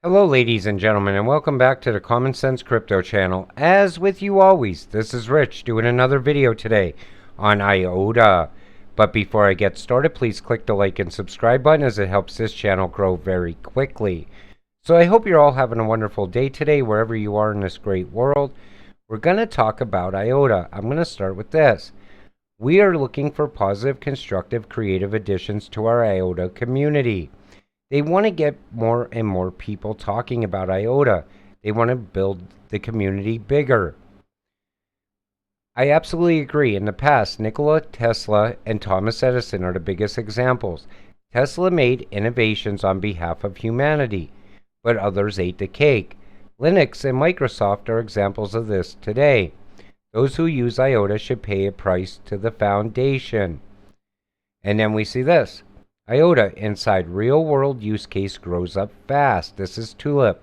Hello, ladies and gentlemen, and welcome back to the Common Sense Crypto channel. As with you always, this is Rich doing another video today on IOTA. But before I get started, please click the like and subscribe button as it helps this channel grow very quickly. So I hope you're all having a wonderful day today, wherever you are in this great world. We're going to talk about IOTA. I'm going to start with this. We are looking for positive, constructive, creative additions to our IOTA community. They want to get more and more people talking about IOTA. They want to build the community bigger. I absolutely agree. In the past, Nikola Tesla and Thomas Edison are the biggest examples. Tesla made innovations on behalf of humanity, but others ate the cake. Linux and Microsoft are examples of this today. Those who use IOTA should pay a price to the foundation. And then we see this. IOTA inside real world use case grows up fast. This is Tulip.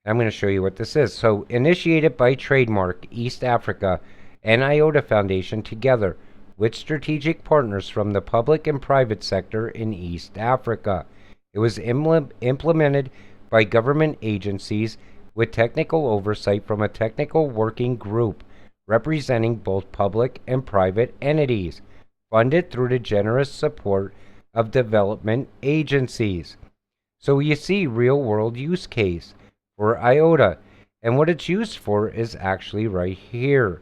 I'm going to show you what this is. So initiated by Trademark East Africa and IOTA Foundation together with strategic partners from the public and private sector in East Africa. It was implemented by government agencies with technical oversight from a technical working group representing both public and private entities, funded through the generous support of development agencies. So you see real world use case for IOTA, and what it's used for is actually right here.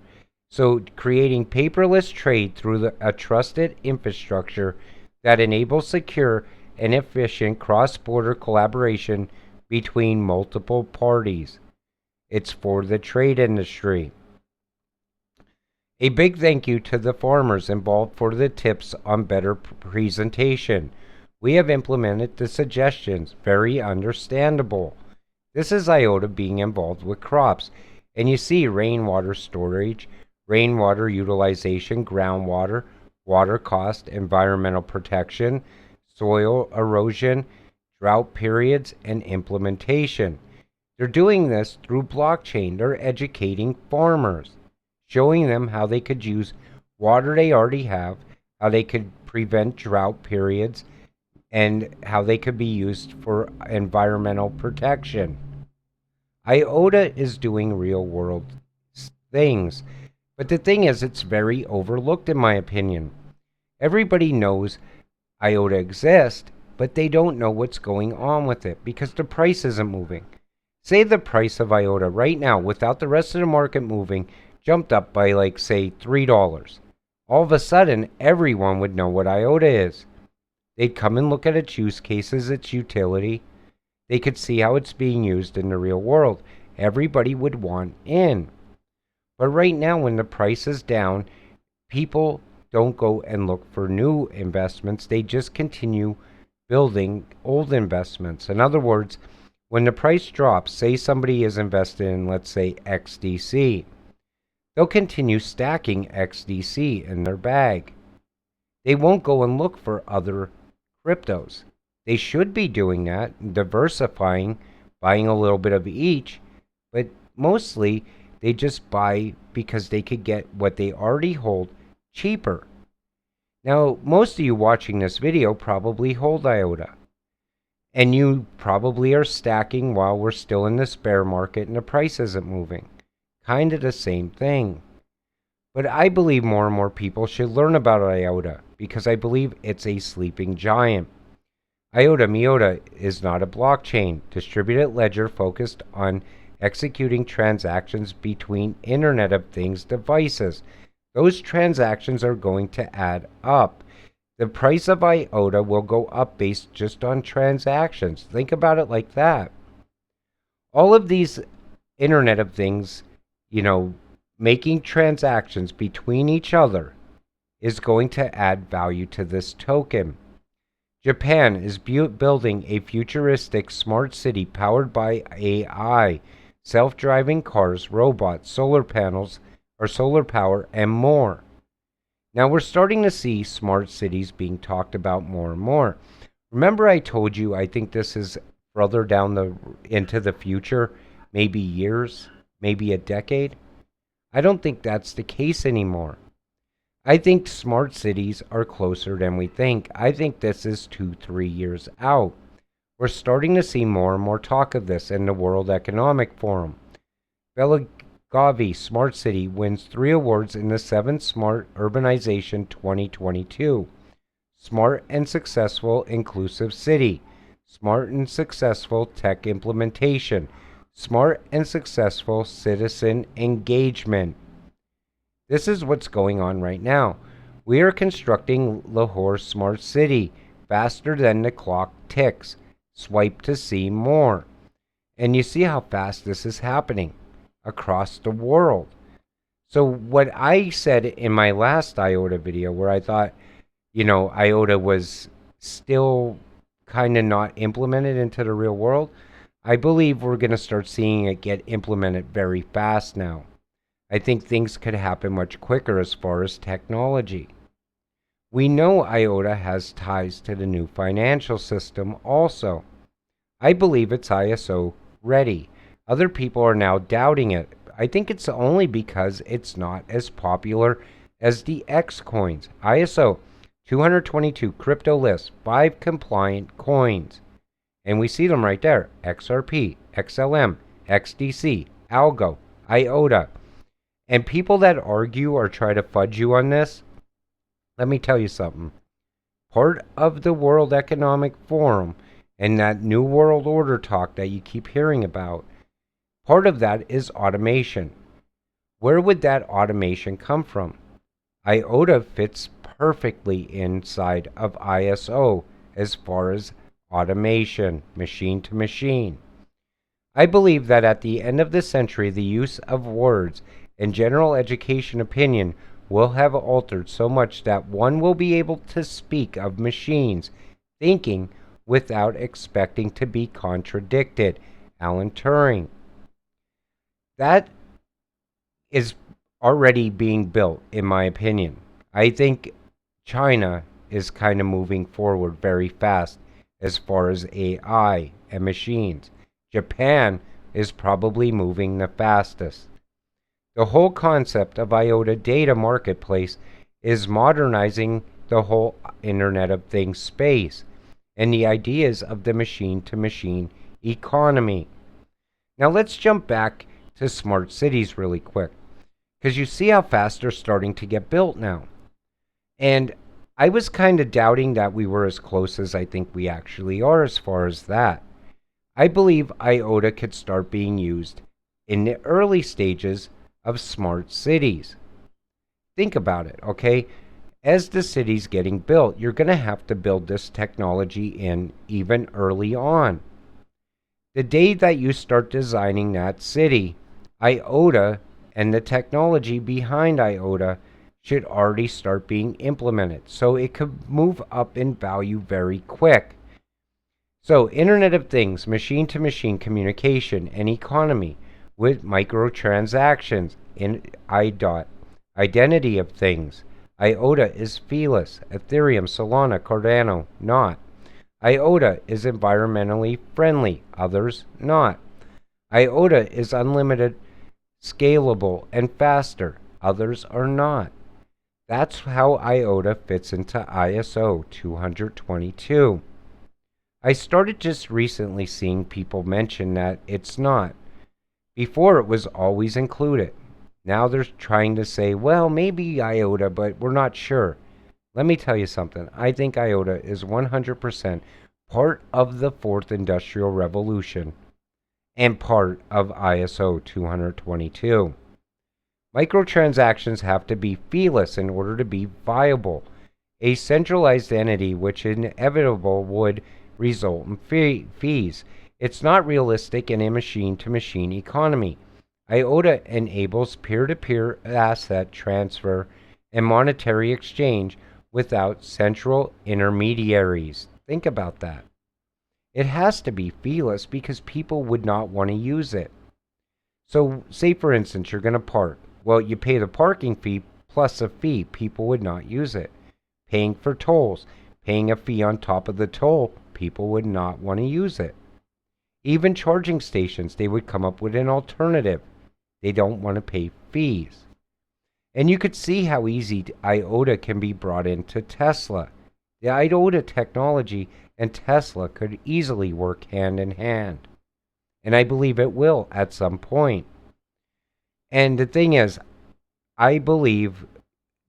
So creating paperless trade through a trusted infrastructure that enables secure and efficient cross-border collaboration between multiple parties. It's for the trade industry. A big thank you to the farmers involved for the tips on better presentation. We have implemented the suggestions. Very understandable. This is IOTA being involved with crops. And you see rainwater storage, rainwater utilization, groundwater, water cost, environmental protection, soil erosion, drought periods, and implementation. They're doing this through blockchain. They're educating farmers, showing them how they could use water they already have, how they could prevent drought periods, and how they could be used for environmental protection. IOTA is doing real world things, but the thing is, it's very overlooked in my opinion. Everybody knows IOTA exists, but they don't know what's going on with it because the price isn't moving. Say the price of IOTA right now, without the rest of the market moving, jumped up by, like, say, $3. All of a sudden, everyone would know what IOTA is. They'd come and look at its use cases, its utility. They could see how it's being used in the real world. Everybody would want in. But right now, when the price is down, people don't go and look for new investments. They just continue building old investments. In other words, when the price drops, say somebody is invested in, let's say, XDC. They'll continue stacking XDC in their bag. They won't go and look for other cryptos. They should be doing that, diversifying, buying a little bit of each, but mostly they just buy because they could get what they already hold cheaper. Now, most of you watching this video probably hold IOTA, and you probably are stacking while we're still in this bear market and the price isn't moving. Kind of the same thing. But I believe more and more people should learn about IOTA because I believe it's a sleeping giant. Iota Miota is not a blockchain. Distributed ledger focused on executing transactions between Internet of Things devices. Those transactions are going to add up. The price of IOTA will go up based just on transactions. Think about it like that. All of these Internet of Things, making transactions between each other is going to add value to this token. Japan is building a futuristic smart city powered by AI, self-driving cars, robots, solar panels, or solar power, and more. Now we're starting to see smart cities being talked about more and more. Remember I told you I think this is further down into the future, maybe years, maybe a decade? I don't think that's the case anymore. I think smart cities are closer than we think. I think this is 2-3 years out. We're starting to see more and more talk of this in the World Economic Forum. Belagavi Smart City wins 3 awards in the 7th Smart Urbanization 2022. Smart and Successful Inclusive City, Smart and Successful Tech Implementation, Smart and Successful Citizen Engagement. This is what's going on right now. We are constructing Lahore Smart City faster than the clock ticks. Swipe to see more. And you see how fast this is happening across the world. So what I said in my last IOTA video, where I thought, IOTA was still kind of not implemented into the real world, I believe we're going to start seeing it get implemented very fast now. I think things could happen much quicker as far as technology. We know IOTA has ties to the new financial system also. I believe it's ISO ready. Other people are now doubting it. I think it's only because it's not as popular as the X coins. ISO 222 crypto list 5 compliant coins. And we see them right there. XRP, XLM, XDC, Algo, IOTA. And people that argue or try to fudge you on this, let me tell you something. Part of the World Economic Forum and that New World Order talk that you keep hearing about, part of that is automation. Where would that automation come from? IOTA fits perfectly inside of ISO as far as automation, machine to machine. I believe that at the end of the century, the use of words and general education opinion will have altered so much that one will be able to speak of machines thinking without expecting to be contradicted. Alan Turing. That is already being built, in my opinion. I think China is kind of moving forward very fast as far as AI and machines. Japan is probably moving the fastest. The whole concept of IOTA Data Marketplace is modernizing the whole Internet of Things space and the ideas of the machine-to-machine economy. Now let's jump back to smart cities really quick, because you see how fast they're starting to get built now. And I was kind of doubting that we were as close as I think we actually are as far as that. I believe IOTA could start being used in the early stages of smart cities. Think about it, okay? As the city's getting built, you're going to have to build this technology in even early on. The day that you start designing that city, IOTA and the technology behind IOTA should already start being implemented, so it could move up in value very quick. So, Internet of Things, machine-to-machine communication, and economy with microtransactions in IDOT, Identity of Things. IOTA is feeless. Ethereum, Solana, Cardano, not. IOTA is environmentally friendly. Others, not. IOTA is unlimited, scalable, and faster. Others are not. That's how IOTA fits into ISO 222. I started just recently seeing people mention that it's not. Before it was always included. Now they're trying to say, well, maybe IOTA, but we're not sure. Let me tell you something. I think IOTA is 100% part of the fourth industrial revolution and part of ISO 222. Microtransactions have to be feeless in order to be viable. A centralized entity which inevitable would result in fees. It's not realistic in a machine-to-machine economy. IOTA enables peer-to-peer asset transfer and monetary exchange without central intermediaries. Think about that. It has to be feeless because people would not want to use it. So, say for instance, you're going to park. Well, you pay the parking fee plus a fee. People would not use it. Paying for tolls. Paying a fee on top of the toll. People would not want to use it. Even charging stations, they would come up with an alternative. They don't want to pay fees. And you could see how easy IOTA can be brought into Tesla. The IOTA technology and Tesla could easily work hand in hand. And I believe it will at some point. And the thing is, I believe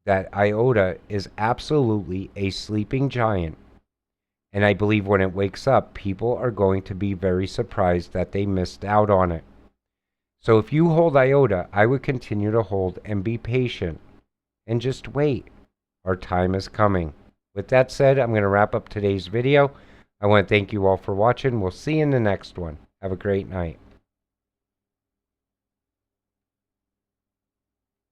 that IOTA is absolutely a sleeping giant. And I believe when it wakes up, people are going to be very surprised that they missed out on it. So if you hold IOTA, I would continue to hold and be patient and just wait. Our time is coming. With that said, I'm going to wrap up today's video. I want to thank you all for watching. We'll see you in the next one. Have a great night.